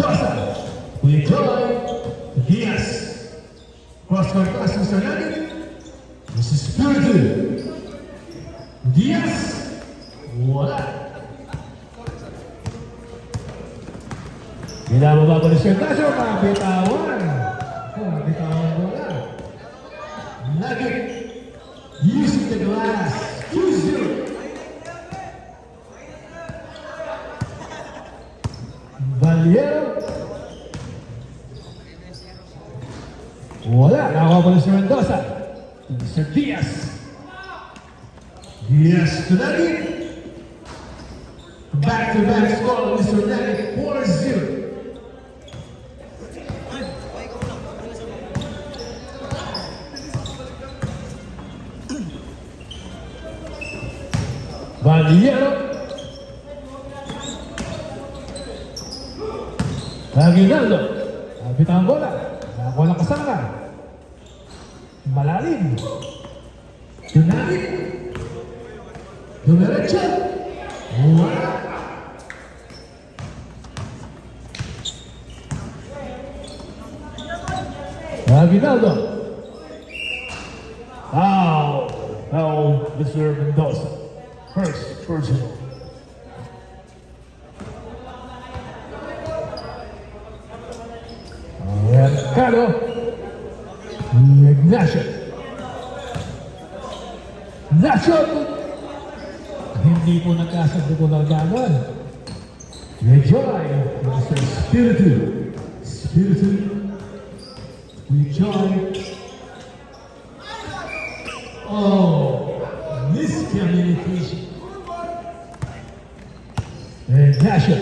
Mendoza. We join Diaz. Cross-court pass, Mr. Nugget. This is Spiritu. Diaz. Wala. Binababa ko ni Sir Tasio, kapitawan. Kapitawan bola. Nugget. Using the glass. 2-0. Valiero. Wala. Nakakuha po ni Sir Mendoza. Mr. Diaz. Diaz to Nugget. Back-to-back score, Mr. Nugget. 4-0. Valiero. Aguinaldo. Kapit ang bola. Walang kasangka. Malalim. Tunagin. Dumiretso. Wala. Aguinaldo. Foul, Mr. Mendoza. First personal. Mercado. Ignacio. Ignacio. Hindi po nagkasabdo po ng gano'n. Rejoy. Mr. Spiritu. Spiritu. Rejoy. Oh, miscommunication. Ignacio.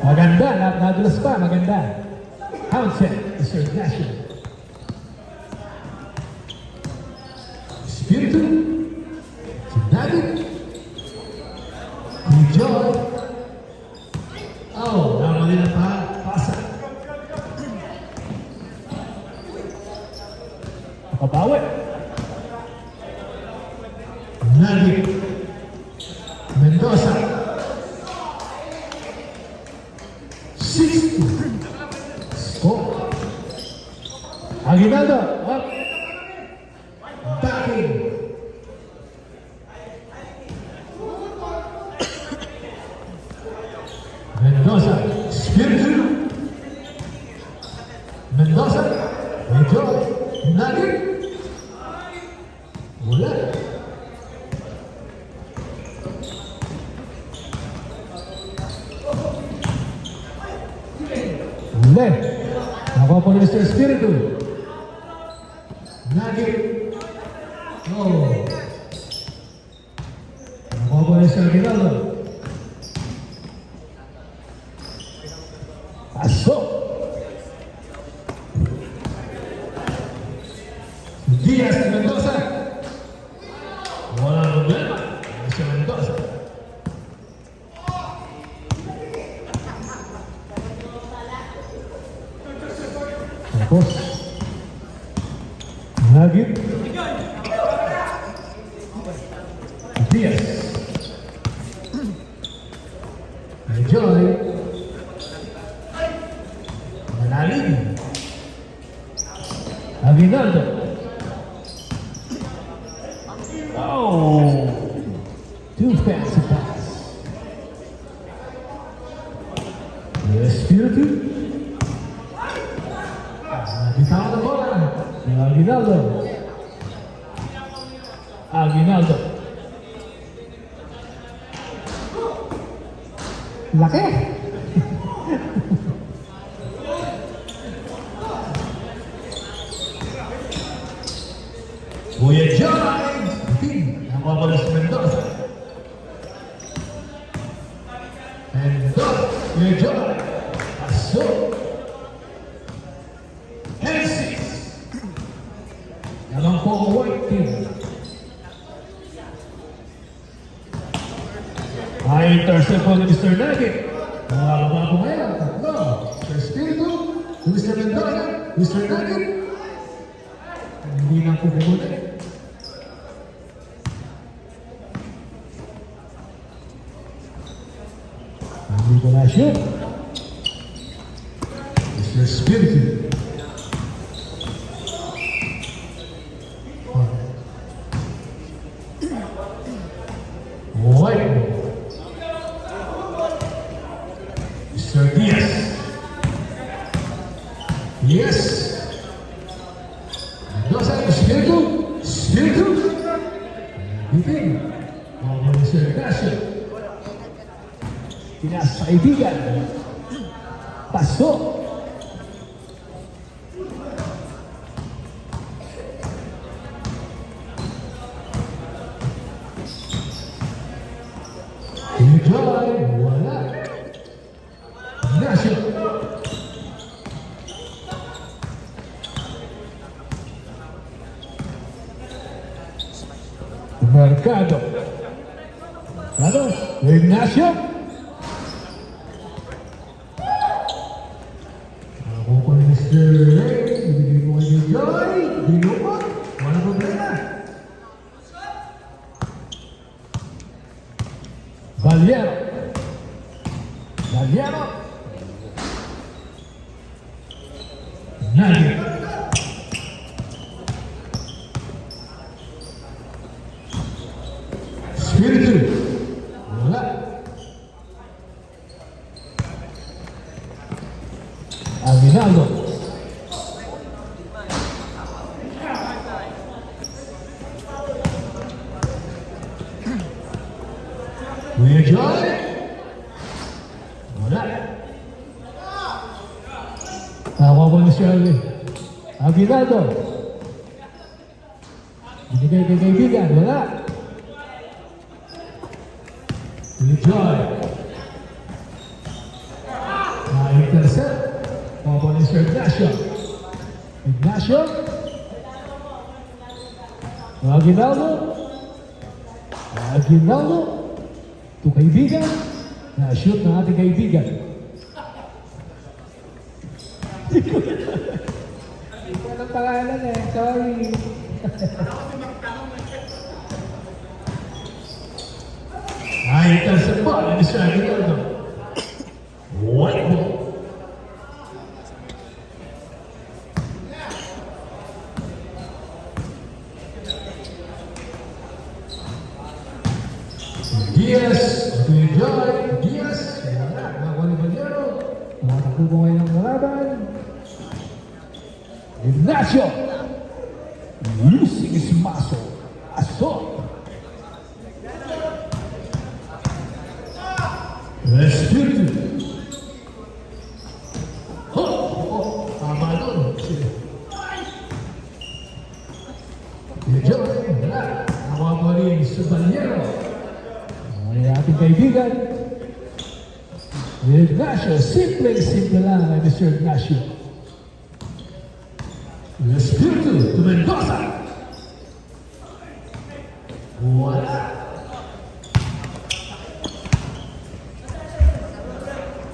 Maganda, nadulas pa, maganda. Townsend, Mr. Ignacio. Spiritu. Nugget. Enjoy. Oh, namali na pa. Pasa. Makabawi. Nugget. Mendoza. 60. Score. Aguinaldo. Up. Backing. Mendoza. Spiritu. Mendoza. Enjoy. Nugget. Wala. Uli. Nakuha po ni Mr. Spiritu. Nugget. Oh. Nakuha po ni Mr. Aguinaldo. Pasok. Diaz de Mendoza. Walang problema. Mr. Mendoza. Tapos Nugget. Diaz. Enjoy. Malalim. Aguinaldo. Oh, too fancy pass. Espiritu. Bitaw na bola. Aguinaldo. Aguinaldo. Laki. Kuya John. Nababalas Mendoza. Mendoza. Kuya John. Pasok. Hensis. Nalang po ang white team. Ay, intercept po ni Mr. Nugget. Nakakaba po ngayon. Tatlo. Mr. Spiritu. Mr. Mendoza. Mr. Nugget. Hindi na po bumuli. Ignacio. Mr. Spiritu. White ball. Mr. Diaz. Yes. Mendoza, Spiritu. Spiritu. Bitin. Mga Mr. Ignacio. Pinasa kaibigan. Pasok. Enjoy. Wala. Ignacio. Mercado. Mercado. Ignacio. Ako ko ni Mr. Ray. Ibigay ko kayo Joy. Binukot. Walang problema. Valiero. Valiero. Nadie. Spiritu. Wala. Aguinaldo. Kuya Joy. Wala. Tawa ko ni Shirley. Aguinaldo. Binigay kay kaibigan. Wala. Kuya Joy. Na-intercept. Tawa ko ni Sir Ignacio. Ignacio. Aguinaldo. Aguinaldo. Ito kaibigan, na-shoot ng ating kaibigan. Hindi ko alam pangalan eh. Sorry. Ay, intercept ball ni Sir Aguinaldo. White ball. Diaz, Kuya Joy, Diaz, wala, nakuha ni Valiero. Tumatakbo ko ngayon ng malaban. Ignacio, using his muscle, assault. Espiritu. Tama doon. Kuya Joy, wala, nakuha mo rin sa Valiero. Ay ating kaibigan. Ignacio, simple lang ay Mr. Ignacio. Espiritu to Mendoza. Wala.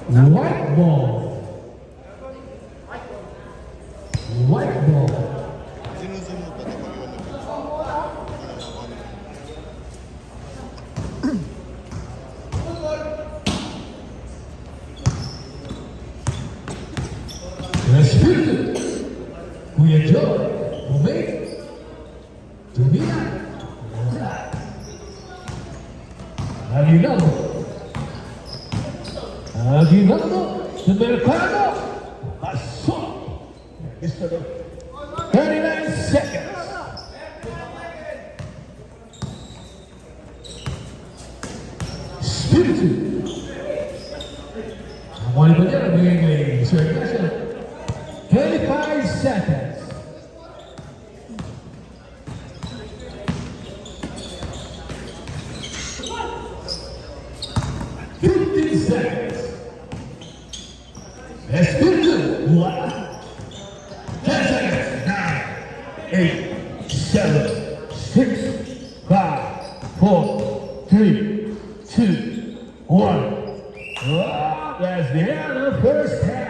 White ball. White ball. Espiritu. Kuya Joy. Bumig. Tumina. Wala. Aguinaldo. Aguinaldo. Sa Mercado. Pasok. 39 seconds. Espiritu. Ang wali ba niya? Bigay kay Sir Ignacio. 25 seconds. Seconds. Espiritu. Wala. 10 seconds. 9, 8, 7, 6, 5, 4, 3, 2, 1. That's the end of first half.